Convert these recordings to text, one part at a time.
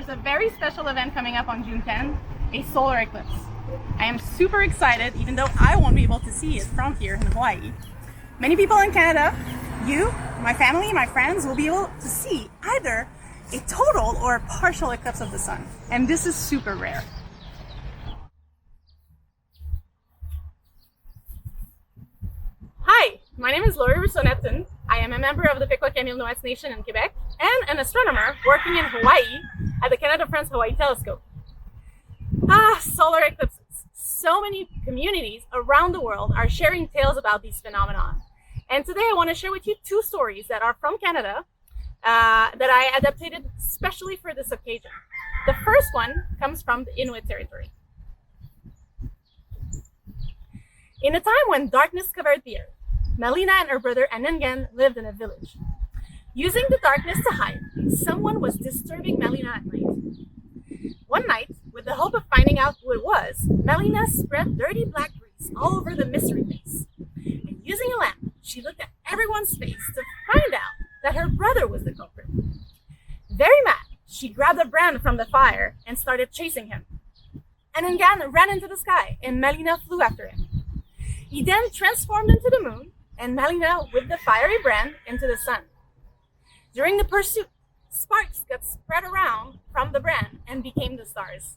there's a very special event coming up on June 10th, a solar eclipse. I am super excited, even though I won't be able to see it from here in Hawaii. Many people in Canada, you, my family, my friends, will be able to see either a total or a partial eclipse of the sun. And this is super rare. Hi, my name is Laurie Rousseau-Nepton. I am a member of the Inuit Nation in Quebec and an astronomer working in Hawaii at the Canada-France-Hawaii Telescope. Solar eclipses. So many communities around the world are sharing tales about these phenomena. And today I want to share with you two stories that are from Canada that I adapted specially for this occasion. The first one comes from the Inuit territory. In a time when darkness covered the earth, Melina and her brother Anengan lived in a village. Using the darkness to hide, someone was disturbing Melina at night. One night, with the hope of finding out who it was, Melina spread dirty black grease all over the mystery face. And using a lamp, she looked at everyone's face to find out that her brother was the culprit. Very mad, she grabbed a brand from the fire and started chasing him. Anengan ran into the sky and Melina flew after him. He then transformed into the moon and Melina whipped the fiery brand into the sun. During the pursuit, sparks got spread around from the brand and became the stars.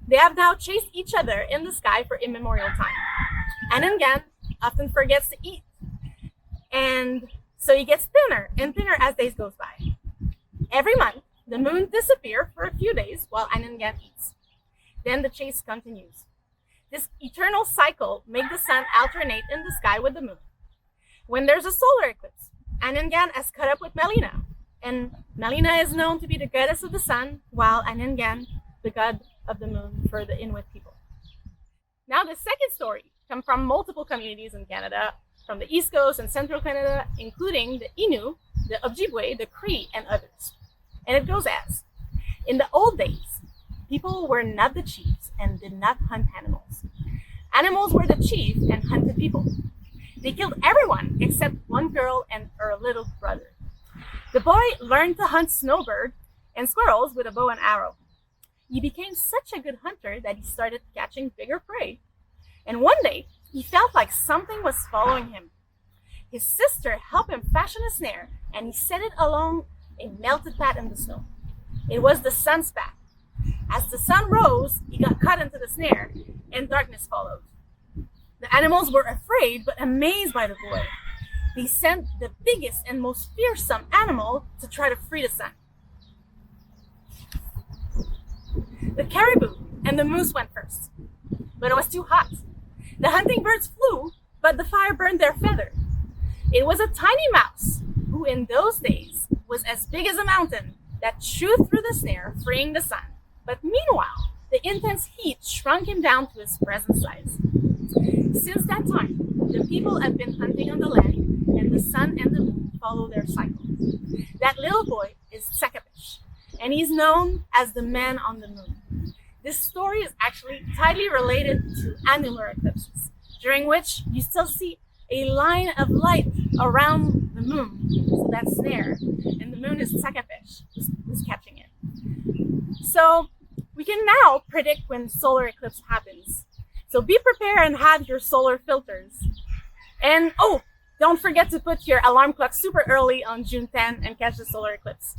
They have now chased each other in the sky for immemorial time. Anengan often forgets to eat, and so he gets thinner and thinner as days goes by. Every month, the moon disappears for a few days while Anengan eats. Then the chase continues. This eternal cycle makes the sun alternate in the sky with the moon. When there's a solar eclipse, Anengan has caught up with Melina, and Melina is known to be the goddess of the sun, while Anengan, the god of the moon for the Inuit people. Now the second story comes from multiple communities in Canada, from the East Coast and Central Canada, including the Innu, the Ojibwe, the Cree, and others. And it goes as, in the old days, people were not the chiefs and did not hunt animals. Animals were the chief and hunted people. They killed everyone except one girl and her little brother. The boy learned to hunt snowbird and squirrels with a bow and arrow. He became such a good hunter that he started catching bigger prey. And one day, he felt like something was following him. His sister helped him fashion a snare, and he set it along a melted path in the snow. It was the sun's path. As the sun rose, he got caught into the snare, and darkness followed. The animals were afraid but amazed by the boy. They sent the biggest and most fearsome animal to try to free the sun. The caribou and the moose went first, but it was too hot. The hunting birds flew, but the fire burned their feather. It was a tiny mouse, who in those days was as big as a mountain, that chewed through the snare, freeing the sun. But meanwhile, the intense heat shrunk him down to his present size. Since that time, the people have been hunting on the land, and the sun and the moon follow their cycle. That little boy is Sakapish, and he's known as the man on the moon. This story is actually tightly related to annular eclipses, during which you still see a line of light around the moon, so that's snare, and the moon is Sakapish, who's catching it. So we can now predict when solar eclipse happens. So be prepared and have your solar filters. And don't forget to put your alarm clock super early on June 10 and catch the solar eclipse.